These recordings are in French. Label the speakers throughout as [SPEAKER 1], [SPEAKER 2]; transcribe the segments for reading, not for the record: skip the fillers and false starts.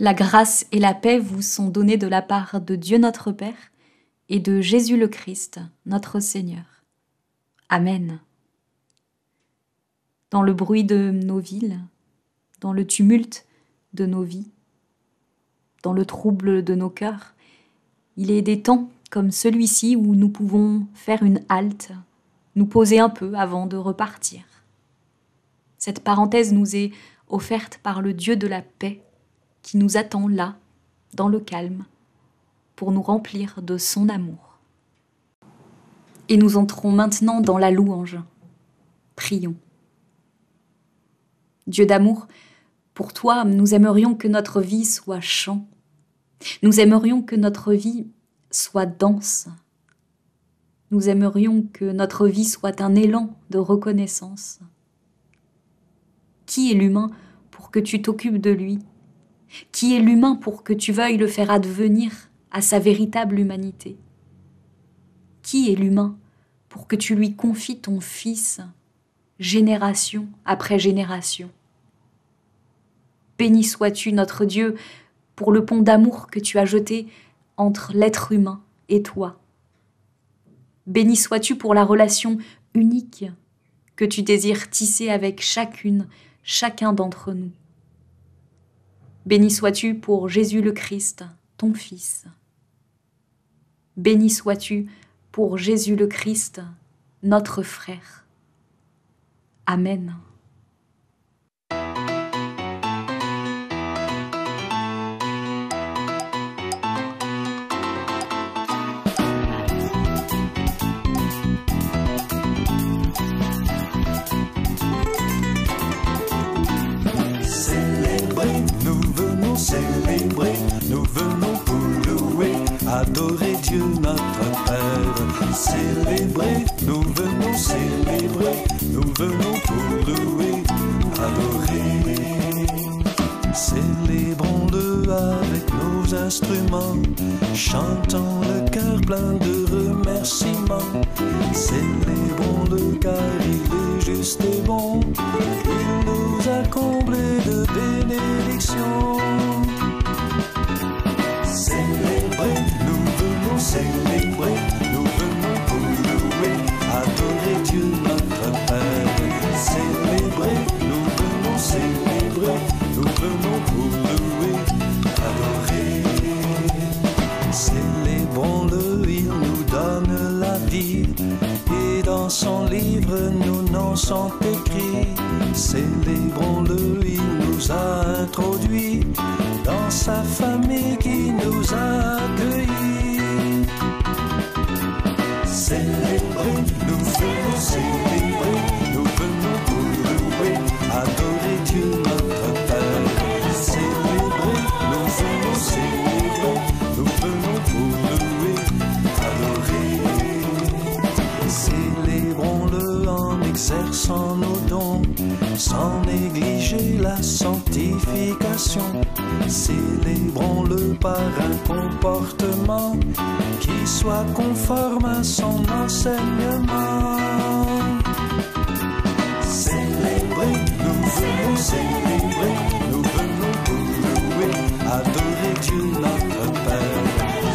[SPEAKER 1] La grâce et la paix vous sont données de la part de Dieu notre Père et de Jésus le Christ, notre Seigneur. Amen. Dans le bruit de nos villes, dans le tumulte de nos vies, dans le trouble de nos cœurs, il est des temps comme celui-ci où nous pouvons faire une halte, nous poser un peu avant de repartir. Cette parenthèse nous est offerte par le Dieu de la paix qui nous attend là, dans le calme, pour nous remplir de son amour. Et nous entrons maintenant dans la louange. Prions. Dieu d'amour, pour toi, nous aimerions que notre vie soit chant. Nous aimerions que notre vie soit danse. Nous aimerions que notre vie soit un élan de reconnaissance. Qui est l'humain pour que tu t'occupes de lui? Qui est l'humain pour que tu veuilles le faire advenir à sa véritable humanité? Qui est l'humain pour que tu lui confies ton Fils, génération après génération? Béni sois-tu, notre Dieu, pour le pont d'amour que tu as jeté entre l'être humain et toi. Béni sois-tu pour la relation unique que tu désires tisser avec chacun d'entre nous. Béni sois-tu pour Jésus le Christ, ton Fils. Béni sois-tu pour Jésus le Christ, notre frère. Amen.
[SPEAKER 2] Célébrer, nous venons pour louer, adorer Dieu notre Père. Célébrer, nous venons célébrer, nous venons pour louer, adorer. Célébrons-le avec nos instruments, chantons le cœur plein de remerciements. Célébrons-le car il est juste et bon, il nous a comblés de bénédictions. Célébrer, nous venons célébrer, nous venons pour louer, adorer Dieu notre Père. Célébrer, nous venons célébrer, nous venons pour louer, adorer. Célébrons-le, il nous donne la vie, et dans son livre nos noms sont écrits. Célébrons-le, il nous a introduits dans sa famille qui nous a accueillis. Célébrer, nous venons célébrer, nous venons pour louer, adorer Dieu notre Père. Célébrer, nous venons célébrer, nous venons pour louer, adorer. Célébrons-le en exerçant nos dons, sans négliger la sanctification. Célébrons-le par un comportement qui soit conforme à son enseignement. Célébrer, nous venons célébrer, nous venons pour louer, adorer Dieu notre Père.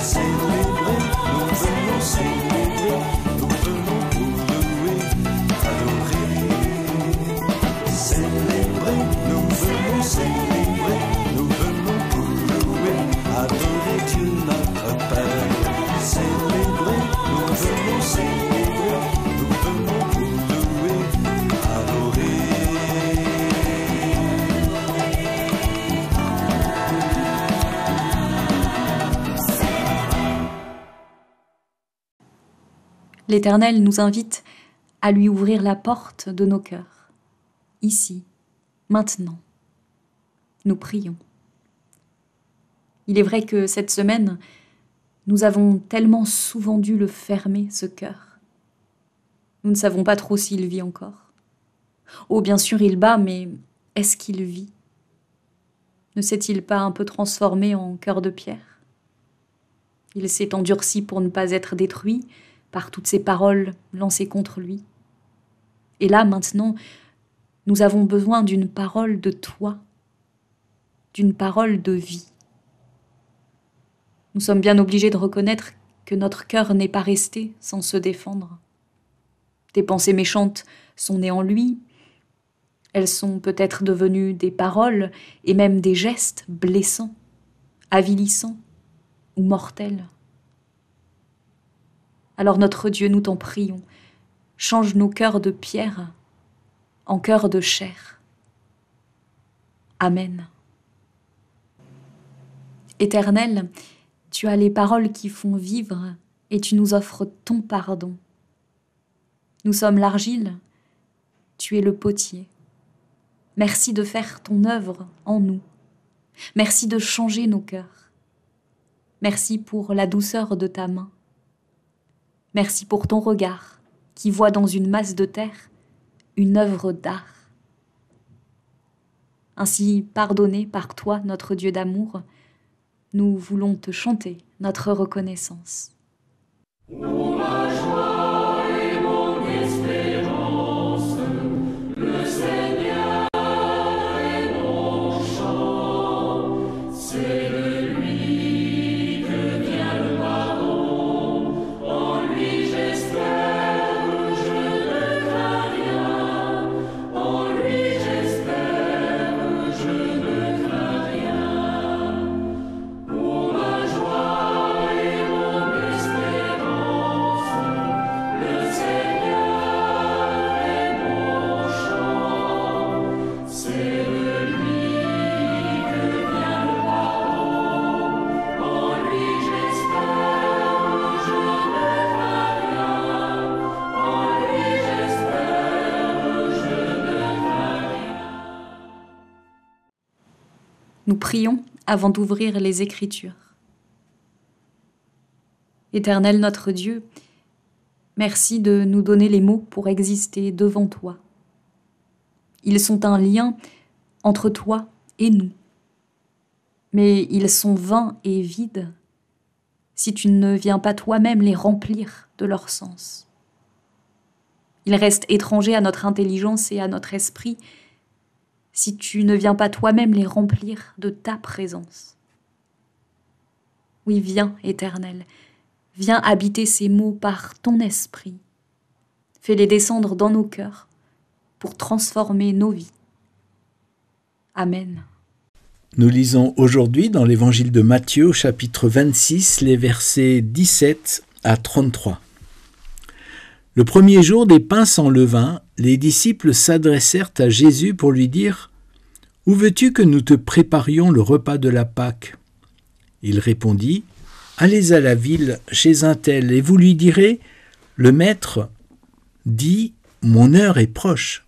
[SPEAKER 2] Célébrer, nous venons célébrer, nous venons pour louer, adorer. Célébrer, nous venons célébrer, nous venons pour louer, adorer Dieu notre Père. Célébrer, nous venons célébrer, nous venons pour louer, adorer.
[SPEAKER 1] L'Éternel nous invite à lui ouvrir la porte de nos cœurs, ici, maintenant. Nous prions. Il est vrai que cette semaine, nous avons tellement souvent dû le fermer, ce cœur. Nous ne savons pas trop s'il vit encore. Oh, bien sûr, il bat, mais est-ce qu'il vit? Ne s'est-il pas un peu transformé en cœur de pierre? Il s'est endurci pour ne pas être détruit par toutes ces paroles lancées contre lui. Et là, maintenant, nous avons besoin d'une parole de toi, d'une parole de vie. Nous sommes bien obligés de reconnaître que notre cœur n'est pas resté sans se défendre. Des pensées méchantes sont nées en lui. Elles sont peut-être devenues des paroles et même des gestes blessants, avilissants ou mortels. Alors notre Dieu, nous t'en prions, change nos cœurs de pierre en cœurs de chair. Amen. Éternel, tu as les paroles qui font vivre et tu nous offres ton pardon. Nous sommes l'argile, tu es le potier. Merci de faire ton œuvre en nous. Merci de changer nos cœurs. Merci pour la douceur de ta main. Merci pour ton regard qui voit dans une masse de terre une œuvre d'art. Ainsi pardonné par toi, notre Dieu d'amour, nous voulons te chanter notre reconnaissance. Nous prions avant d'ouvrir les Écritures. Éternel notre Dieu, merci de nous donner les mots pour exister devant toi. Ils sont un lien entre toi et nous. Mais ils sont vains et vides si tu ne viens pas toi-même les remplir de leur sens. Ils restent étrangers à notre intelligence et à notre esprit si tu ne viens pas toi-même les remplir de ta présence. Oui, viens, Éternel, viens habiter ces mots par ton esprit. Fais-les descendre dans nos cœurs pour transformer nos vies. Amen.
[SPEAKER 3] Nous lisons aujourd'hui dans l'évangile de Matthieu, au chapitre 26, les versets 17 à 33. Le premier jour des pains sans levain, les disciples s'adressèrent à Jésus pour lui dire « Où veux-tu que nous te préparions le repas de la Pâque ?» Il répondit « Allez à la ville chez un tel, et vous lui direz « Le Maître dit « Mon heure est proche.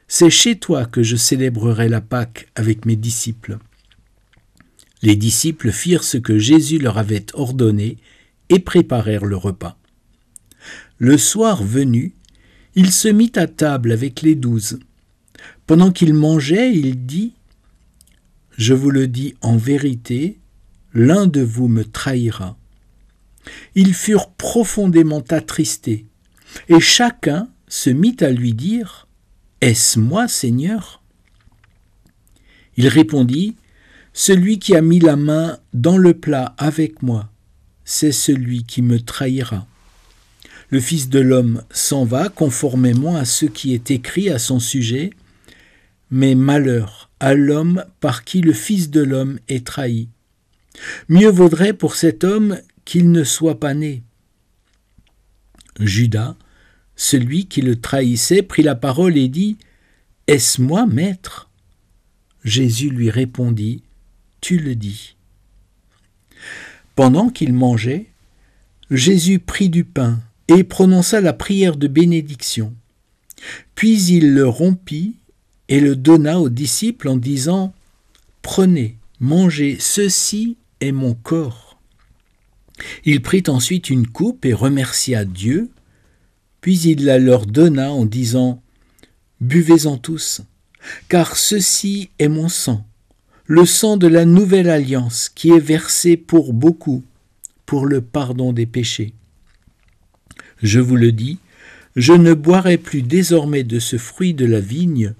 [SPEAKER 3] C'est chez toi que je célébrerai la Pâque avec mes disciples. » Les disciples firent ce que Jésus leur avait ordonné et préparèrent le repas. Le soir venu, il se mit à table avec les 12. Pendant qu'il mangeait, il dit « Je vous le dis en vérité, l'un de vous me trahira. » Ils furent profondément attristés, et chacun se mit à lui dire « Est-ce moi, Seigneur ?» Il répondit « Celui qui a mis la main dans le plat avec moi, c'est celui qui me trahira. Le Fils de l'homme s'en va conformément à ce qui est écrit à son sujet, mais malheur à l'homme par qui le Fils de l'homme est trahi. Mieux vaudrait pour cet homme qu'il ne soit pas né. » Judas, celui qui le trahissait, prit la parole et dit « Est-ce moi, Maître ?» Jésus lui répondit « Tu le dis. » Pendant qu'il mangeait, Jésus prit du pain et prononça la prière de bénédiction. Puis il le rompit et le donna aux disciples en disant « Prenez, mangez, ceci est mon corps. » Il prit ensuite une coupe et remercia Dieu, puis il la leur donna en disant « Buvez-en tous, car ceci est mon sang, le sang de la nouvelle alliance qui est versé pour beaucoup, pour le pardon des péchés. Je vous le dis, je ne boirai plus désormais de ce fruit de la vigne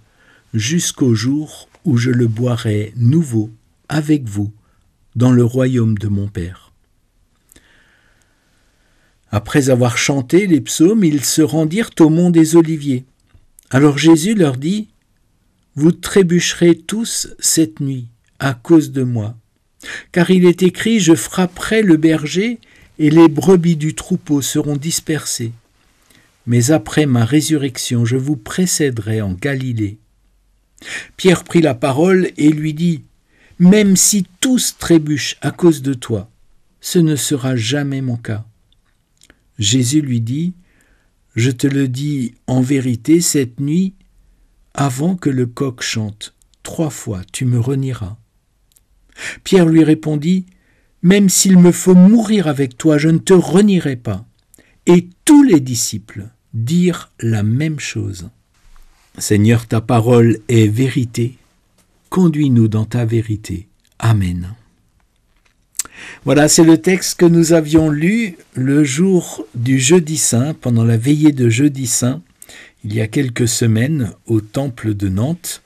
[SPEAKER 3] jusqu'au jour où je le boirai nouveau avec vous dans le royaume de mon Père. » Après avoir chanté les psaumes, ils se rendirent au mont des Oliviers. Alors Jésus leur dit, « Vous trébucherez tous cette nuit à cause de moi. Car il est écrit, je frapperai le berger et les brebis du troupeau seront dispersées. Mais après ma résurrection, je vous précéderai en Galilée. » Pierre prit la parole et lui dit, « Même si tous trébuchent à cause de toi, ce ne sera jamais mon cas. » Jésus lui dit, « Je te le dis en vérité, cette nuit, avant que le coq chante, 3 fois tu me renieras. » Pierre lui répondit, « Même s'il me faut mourir avec toi, je ne te renierai pas. » Et tous les disciples dirent la même chose. Seigneur, ta parole est vérité. Conduis-nous dans ta vérité. Amen. Voilà, c'est le texte que nous avions lu le jour du Jeudi Saint, pendant la veillée de Jeudi Saint, il y a quelques semaines, au temple de Nantes.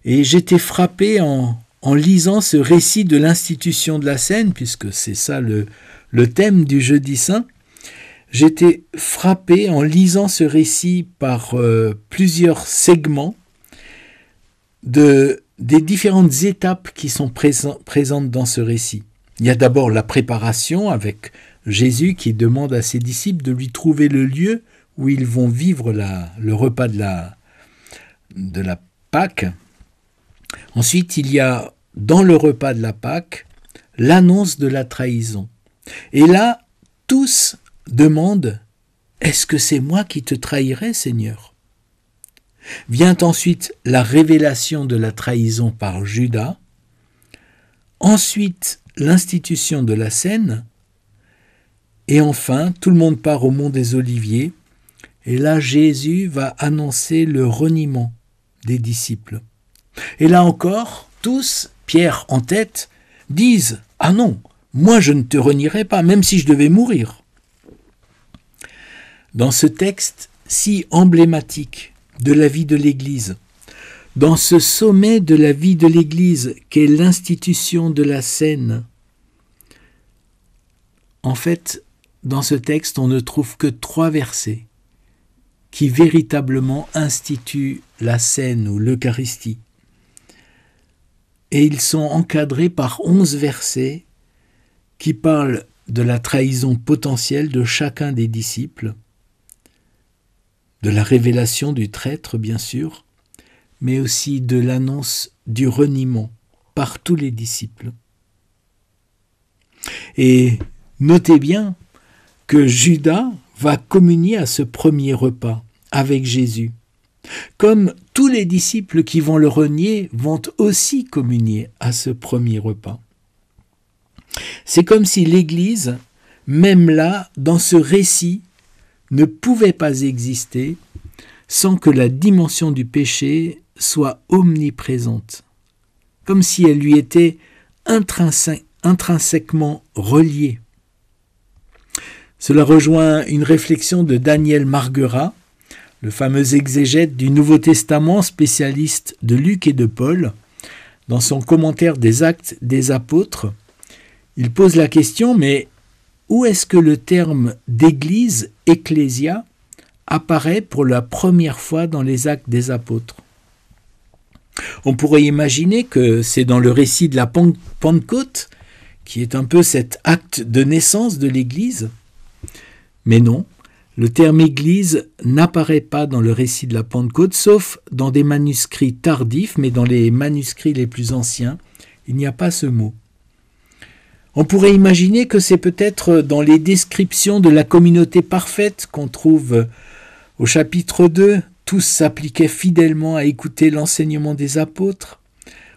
[SPEAKER 3] Et j'étais frappé en lisant ce récit de l'institution de la scène, puisque c'est ça le thème du Jeudi Saint. J'étais frappé en lisant ce récit par plusieurs segments des différentes étapes qui sont présentes dans ce récit. Il y a d'abord la préparation avec Jésus qui demande à ses disciples de lui trouver le lieu où ils vont vivre le repas de la Pâque. Ensuite, il y a dans le repas de la Pâque l'annonce de la trahison. Et là, tous demandent « Est-ce que c'est moi qui te trahirai, Seigneur ?» Vient ensuite la révélation de la trahison par Judas. Ensuite, l'institution de la scène. Et enfin, tout le monde part au mont des Oliviers. Et là, Jésus va annoncer le reniement des disciples. Et là encore, tous, Pierre en tête, disent « Ah non, moi je ne te renierai pas, même si je devais mourir. » Dans ce texte si emblématique de la vie de l'Église, dans ce sommet de la vie de l'Église qu'est l'institution de la scène, en fait, dans ce texte, on ne trouve que 3 versets qui véritablement instituent la scène ou l'Eucharistie. Et ils sont encadrés par 11 versets qui parlent de la trahison potentielle de chacun des disciples, de la révélation du traître, bien sûr, mais aussi de l'annonce du reniement par tous les disciples. Et notez bien que Judas va communier à ce premier repas avec Jésus, comme tous les disciples qui vont le renier vont aussi communier à ce premier repas. C'est comme si l'Église, même là, dans ce récit, ne pouvait pas exister sans que la dimension du péché soit omniprésente, comme si elle lui était intrinsèquement reliée. Cela rejoint une réflexion de Daniel Marguerat, le fameux exégète du Nouveau Testament, spécialiste de Luc et de Paul. Dans son commentaire des Actes des Apôtres, il pose la question, mais où est-ce que le terme d'église, ecclésia, apparaît pour la première fois dans les Actes des Apôtres? On pourrait imaginer que c'est dans le récit de la Pentecôte, qui est un peu cet acte de naissance de l'Église. Mais non, le terme Église n'apparaît pas dans le récit de la Pentecôte, sauf dans des manuscrits tardifs, mais dans les manuscrits les plus anciens, il n'y a pas ce mot. On pourrait imaginer que c'est peut-être dans les descriptions de la communauté parfaite qu'on trouve au chapitre 2, tous s'appliquaient fidèlement à écouter l'enseignement des apôtres,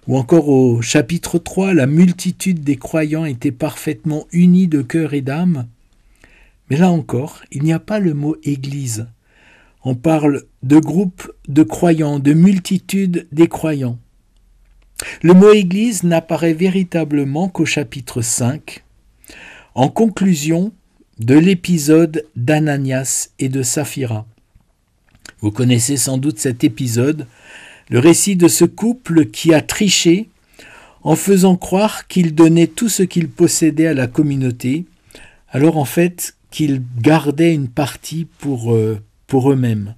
[SPEAKER 3] ou encore au chapitre 3, la multitude des croyants était parfaitement unie de cœur et d'âme. Mais là encore, il n'y a pas le mot « église ». On parle de groupe de croyants, de multitude des croyants. Le mot « église » n'apparaît véritablement qu'au chapitre 5, en conclusion de l'épisode d'Ananias et de Saphira. Vous connaissez sans doute cet épisode, le récit de ce couple qui a triché en faisant croire qu'il donnait tout ce qu'il possédait à la communauté, alors en fait qu'ils gardaient une partie pour eux-mêmes.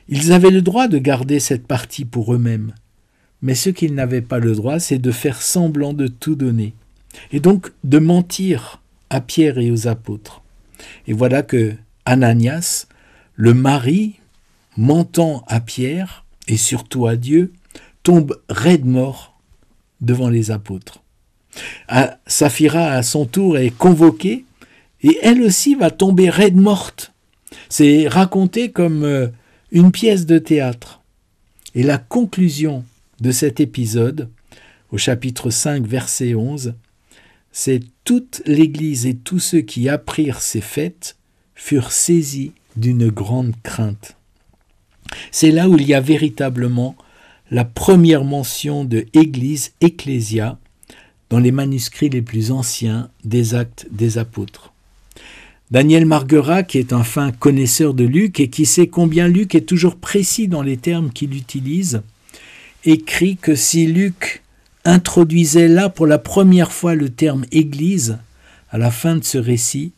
[SPEAKER 3] Ils avaient le droit de garder cette partie pour eux-mêmes. Mais ce qu'ils n'avaient pas le droit, c'est de faire semblant de tout donner. Et donc de mentir à Pierre et aux apôtres. Et voilà que Ananias, le mari, mentant à Pierre et surtout à Dieu, tombe raide mort devant les apôtres. Saphira, à son tour, est convoquée et elle aussi va tomber raide morte. C'est raconté comme une pièce de théâtre. Et la conclusion de cet épisode, au chapitre 5, verset 11, c'est « Toute l'Église et tous ceux qui apprirent ces faits furent saisis d'une grande crainte ». C'est là où il y a véritablement la première mention de Église, ecclésia, dans les manuscrits les plus anciens des Actes des Apôtres. Daniel Marguerat, qui est un fin connaisseur de Luc et qui sait combien Luc est toujours précis dans les termes qu'il utilise, écrit que si Luc introduisait là pour la première fois le terme « Église » à la fin de ce récit,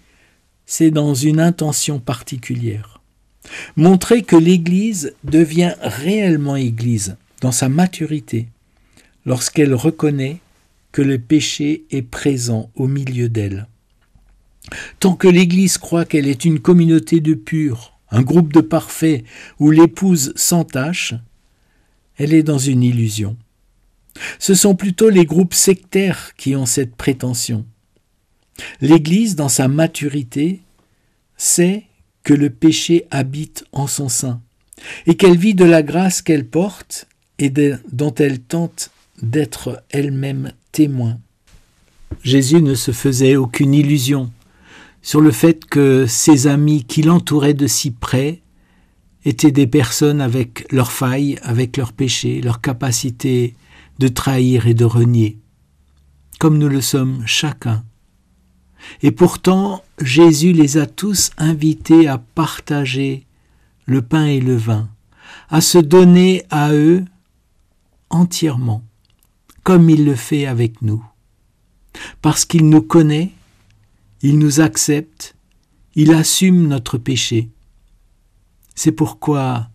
[SPEAKER 3] c'est dans une intention particulière. Montrer que l'Église devient réellement Église dans sa maturité lorsqu'elle reconnaît que le péché est présent au milieu d'elle. Tant que l'Église croit qu'elle est une communauté de purs, un groupe de parfaits où l'épouse s'entache, elle est dans une illusion. Ce sont plutôt les groupes sectaires qui ont cette prétention. L'Église, dans sa maturité, sait que le péché habite en son sein et qu'elle vit de la grâce qu'elle porte et dont elle tente d'être elle-même témoin. Jésus ne se faisait aucune illusion sur le fait que ses amis qui l'entouraient de si près étaient des personnes avec leurs failles, avec leurs péchés, leur capacité de trahir et de renier, comme nous le sommes chacun. Et pourtant, Jésus les a tous invités à partager le pain et le vin, à se donner à eux entièrement, comme il le fait avec nous. Parce qu'il nous connaît, il nous accepte, il assume notre péché. C'est pourquoi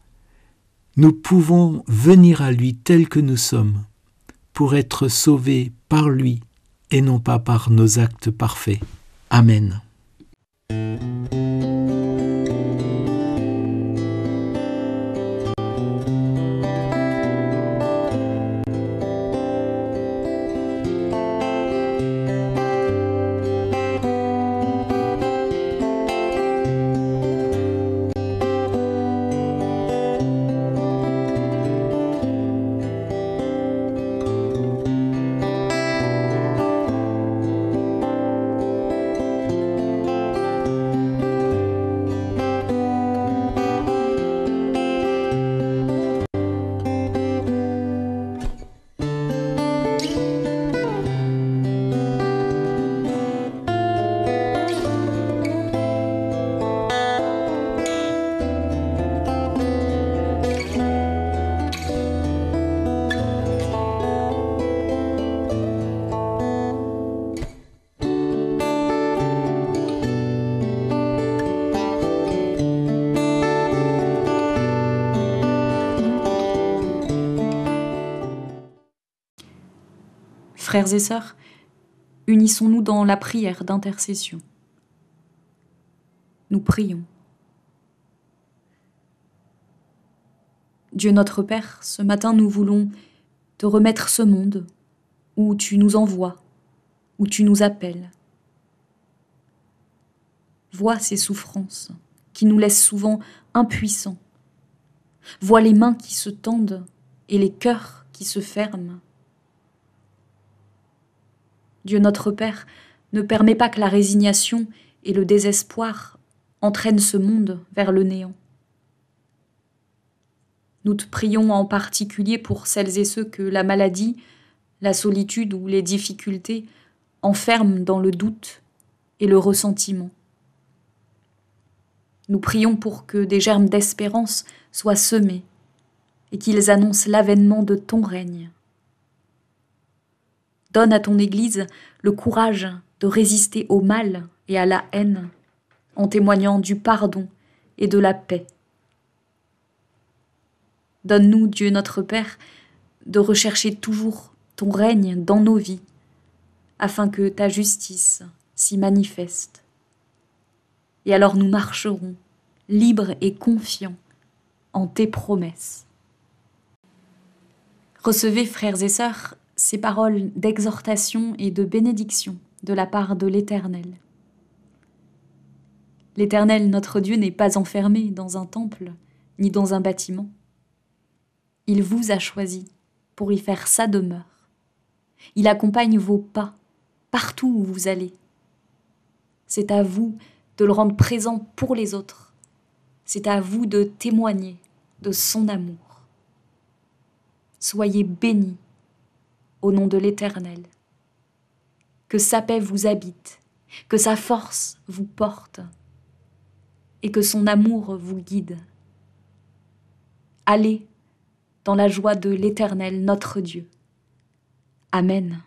[SPEAKER 3] nous pouvons venir à lui tel que nous sommes, pour être sauvés par lui et non pas par nos actes parfaits. Amen.
[SPEAKER 1] Frères et sœurs, unissons-nous dans la prière d'intercession. Nous prions. Dieu notre Père, ce matin nous voulons te remettre ce monde où tu nous envoies, où tu nous appelles. Vois ces souffrances qui nous laissent souvent impuissants. Vois les mains qui se tendent et les cœurs qui se ferment. Dieu notre Père, ne permet pas que la résignation et le désespoir entraînent ce monde vers le néant. Nous te prions en particulier pour celles et ceux que la maladie, la solitude ou les difficultés enferment dans le doute et le ressentiment. Nous prions pour que des germes d'espérance soient semés et qu'ils annoncent l'avènement de ton règne. Donne à ton Église le courage de résister au mal et à la haine, en témoignant du pardon et de la paix. Donne-nous, Dieu notre Père, de rechercher toujours ton règne dans nos vies, afin que ta justice s'y manifeste. Et alors nous marcherons, libres et confiants, en tes promesses. Recevez, frères et sœurs, ces paroles d'exhortation et de bénédiction de la part de l'Éternel. L'Éternel, notre Dieu, n'est pas enfermé dans un temple, ni dans un bâtiment. Il vous a choisi pour y faire sa demeure. Il accompagne vos pas partout où vous allez. C'est à vous de le rendre présent pour les autres. C'est à vous de témoigner de son amour. Soyez bénis au nom de l'Éternel. Que sa paix vous habite, que sa force vous porte et que son amour vous guide. Allez dans la joie de l'Éternel, notre Dieu. Amen.